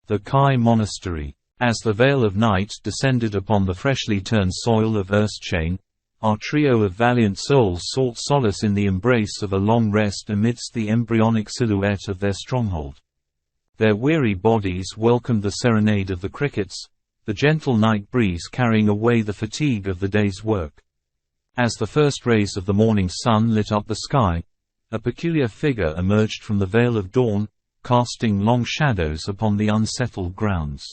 The Kai Monastery. As the veil of night descended upon the freshly turned soil of Earthchain, our trio of valiant souls sought solace in the embrace of a long rest amidst the embryonic silhouette of their stronghold. Their weary bodies welcomed the serenade of the crickets, the gentle night breeze carrying away the fatigue of the day's work. As the first rays of the morning sun lit up the sky, a peculiar figure emerged from the veil of dawn, casting long shadows upon the unsettled grounds.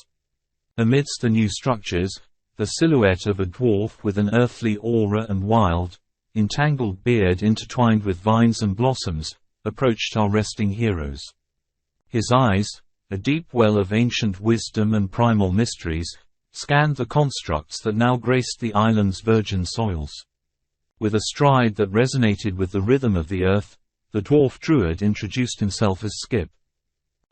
Amidst the new structures, the silhouette of a dwarf with an earthly aura and wild, entangled beard intertwined with vines and blossoms, approached our resting heroes. His eyes, a deep well of ancient wisdom and primal mysteries, scanned the constructs that now graced the island's virgin soils. With a stride that resonated with the rhythm of the earth, the dwarf druid introduced himself as Skip.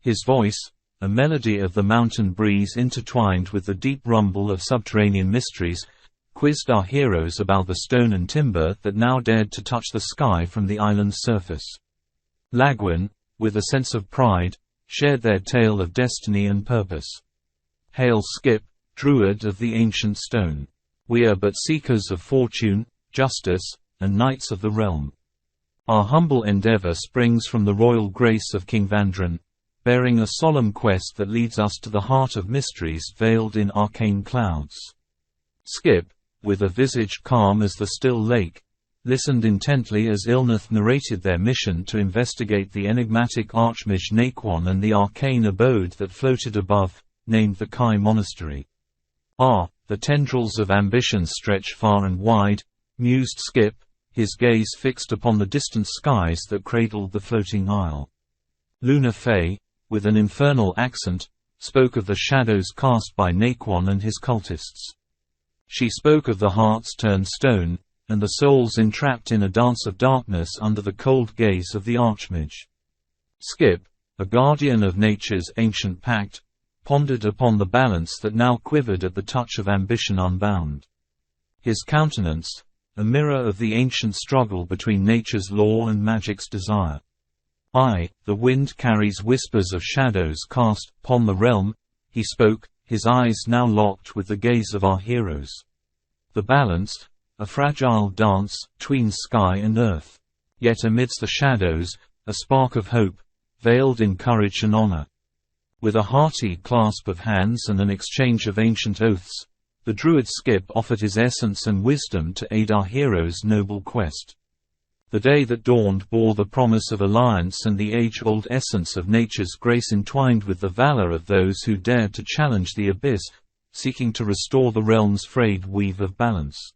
His voice, a melody of the mountain breeze intertwined with the deep rumble of subterranean mysteries, quizzed our heroes about the stone and timber that now dared to touch the sky from the island's surface. Naquon, with a sense of pride, shared their tale of destiny and purpose. "Hail Skip, druid of the ancient stone. We are but seekers of fortune, justice, and knights of the realm. Our humble endeavor springs from the royal grace of King Vandran, bearing a solemn quest that leads us to the heart of mysteries veiled in arcane clouds." Skip, with a visage calm as the still lake, listened intently as Ilnath narrated their mission to investigate the enigmatic archmage Naquon and the arcane abode that floated above, named the Kai Monastery. "Ah, the tendrils of ambition stretch far and wide," mused Skip, his gaze fixed upon the distant skies that cradled the floating isle. Luna Fey, with an infernal accent, spoke of the shadows cast by Naquon and his cultists. She spoke of the hearts turned stone, and the souls entrapped in a dance of darkness under the cold gaze of the archmage. Skip, a guardian of nature's ancient pact, pondered upon the balance that now quivered at the touch of ambition unbound. His countenance, a mirror of the ancient struggle between nature's law and magic's desire. "The wind carries whispers of shadows cast upon the realm," he spoke, his eyes now locked with the gaze of our heroes. "The balance, a fragile dance, between sky and earth. Yet amidst the shadows, a spark of hope, veiled in courage and honor." With a hearty clasp of hands and an exchange of ancient oaths, the druid Skip offered his essence and wisdom to aid our heroes' noble quest. The day that dawned bore the promise of alliance and the age-old essence of nature's grace entwined with the valor of those who dared to challenge the abyss, seeking to restore the realm's frayed weave of balance.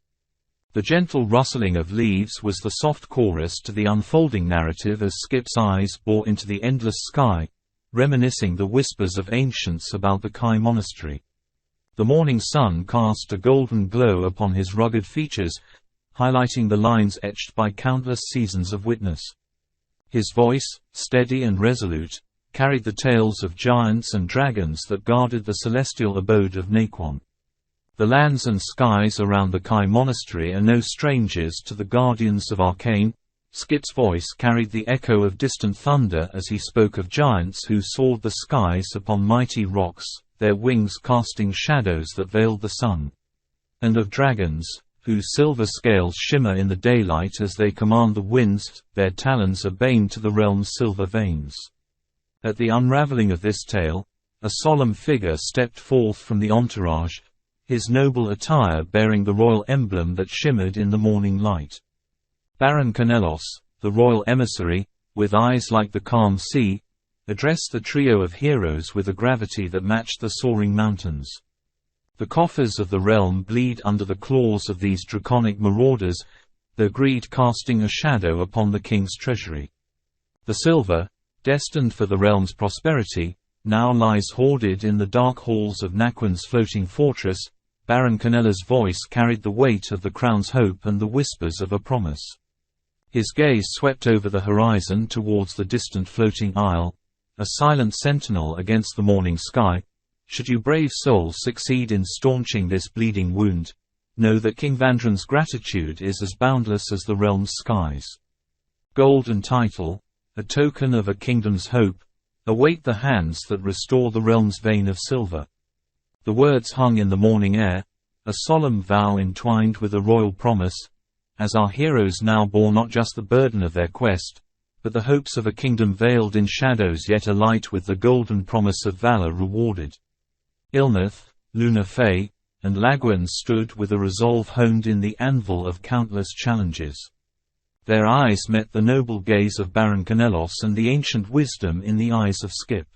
The gentle rustling of leaves was the soft chorus to the unfolding narrative as Skip's eyes bore into the endless sky, reminiscing the whispers of ancients about the Kai Monastery. The morning sun cast a golden glow upon his rugged features, highlighting the lines etched by countless seasons of witness. His voice, steady and resolute, carried the tales of giants and dragons that guarded the celestial abode of Naquon. The lands and skies around the Kai Monastery are no strangers to the guardians of arcane. Skip's voice carried the echo of distant thunder as he spoke of giants who soared the skies upon mighty rocks, their wings casting shadows that veiled the sun. And of dragons, whose silver scales shimmer in the daylight as they command the winds, their talons are bane to the realm's silver veins. At the unraveling of this tale, a solemn figure stepped forth from the entourage, his noble attire bearing the royal emblem that shimmered in the morning light. Baron Cornelos, the royal emissary, with eyes like the calm sea, addressed the trio of heroes with a gravity that matched the soaring mountains. The coffers of the realm bleed under the claws of these draconic marauders, their greed casting a shadow upon the king's treasury. The silver, destined for the realm's prosperity, now lies hoarded in the dark halls of Naquon's floating fortress. Baron Cornella's voice carried the weight of the crown's hope and the whispers of a promise. His gaze swept over the horizon towards the distant floating isle, a silent sentinel against the morning sky. "Should you brave souls succeed in staunching this bleeding wound, know that King Vandran's gratitude is as boundless as the realm's skies. Gold and title, a token of a kingdom's hope, await the hands that restore the realm's vein of silver." The words hung in the morning air, a solemn vow entwined with a royal promise, as our heroes now bore not just the burden of their quest, but the hopes of a kingdom veiled in shadows yet alight with the golden promise of valor rewarded. Ilnath, Luna Fey, and Naquon stood with a resolve honed in the anvil of countless challenges. Their eyes met the noble gaze of Baron Canelos and the ancient wisdom in the eyes of Skip.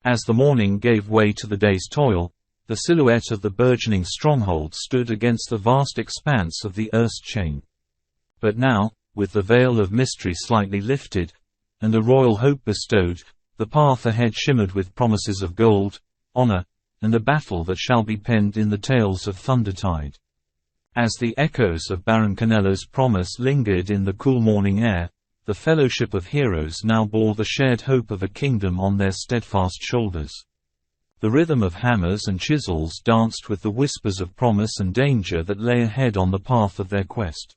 As the morning gave way to the day's toil, the silhouette of the burgeoning stronghold stood against the vast expanse of the Earth's chain. But now, with the veil of mystery slightly lifted, and a royal hope bestowed, the path ahead shimmered with promises of gold, honor, and a battle that shall be penned in the tales of Thundertide. As the echoes of Baron Canelo's promise lingered in the cool morning air, the Fellowship of Heroes now bore the shared hope of a kingdom on their steadfast shoulders. The rhythm of hammers and chisels danced with the whispers of promise and danger that lay ahead on the path of their quest.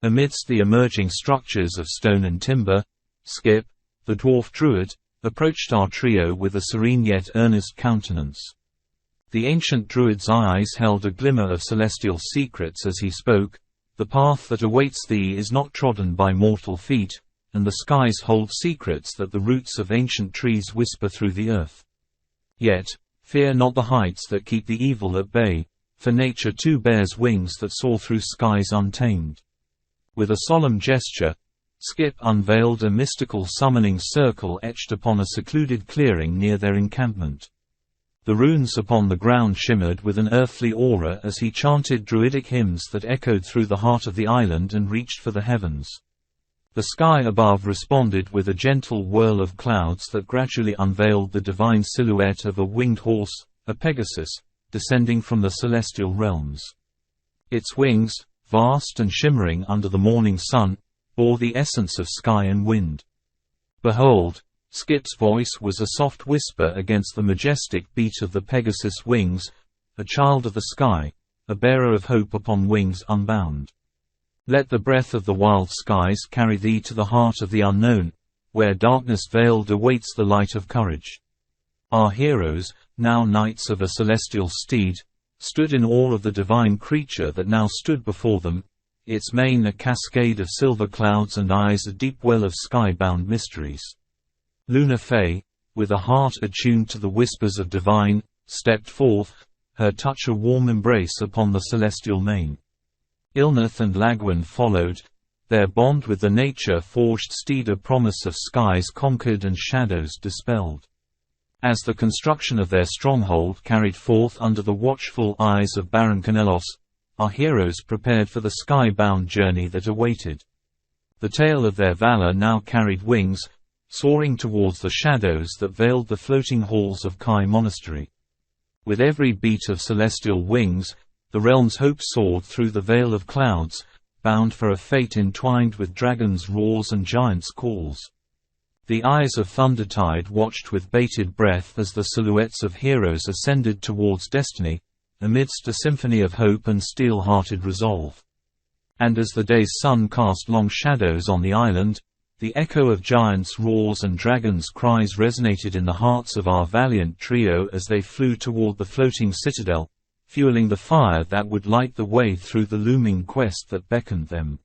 Amidst the emerging structures of stone and timber, Skip, the dwarf druid, approached our trio with a serene yet earnest countenance. The ancient druid's eyes held a glimmer of celestial secrets as he spoke. "The path that awaits thee is not trodden by mortal feet, and the skies hold secrets that the roots of ancient trees whisper through the earth. Yet, fear not the heights that keep the evil at bay, for nature too bears wings that soar through skies untamed." With a solemn gesture, Skip unveiled a mystical summoning circle etched upon a secluded clearing near their encampment. The runes upon the ground shimmered with an earthly aura as he chanted druidic hymns that echoed through the heart of the island and reached for the heavens. The sky above responded with a gentle whirl of clouds that gradually unveiled the divine silhouette of a winged horse, a pegasus, descending from the celestial realms. Its wings, vast and shimmering under the morning sun, bore the essence of sky and wind. "Behold!" Skip's voice was a soft whisper against the majestic beat of the Pegasus' wings, "a child of the sky, a bearer of hope upon wings unbound. Let the breath of the wild skies carry thee to the heart of the unknown, where darkness veiled awaits the light of courage." Our heroes, now knights of a celestial steed, stood in awe of the divine creature that now stood before them, its mane a cascade of silver clouds and eyes a deep well of sky-bound mysteries. Luna Fey, with a heart attuned to the whispers of divine, stepped forth, her touch a warm embrace upon the celestial mane. Ilnath and Naquon followed, their bond with the nature-forged steed a promise of skies conquered and shadows dispelled. As the construction of their stronghold carried forth under the watchful eyes of Baron Canelos, our heroes prepared for the sky-bound journey that awaited. The tale of their valor now carried wings, soaring towards the shadows that veiled the floating halls of Kai Monastery. With every beat of celestial wings, the realm's hope soared through the veil of clouds, bound for a fate entwined with dragons' roars and giants' calls. The eyes of Thundertide watched with bated breath as the silhouettes of heroes ascended towards destiny, amidst a symphony of hope and steel-hearted resolve. And as the day's sun cast long shadows on the island, the echo of giants' roars and dragons' cries resonated in the hearts of our valiant trio as they flew toward the floating citadel, fueling the fire that would light the way through the looming quest that beckoned them.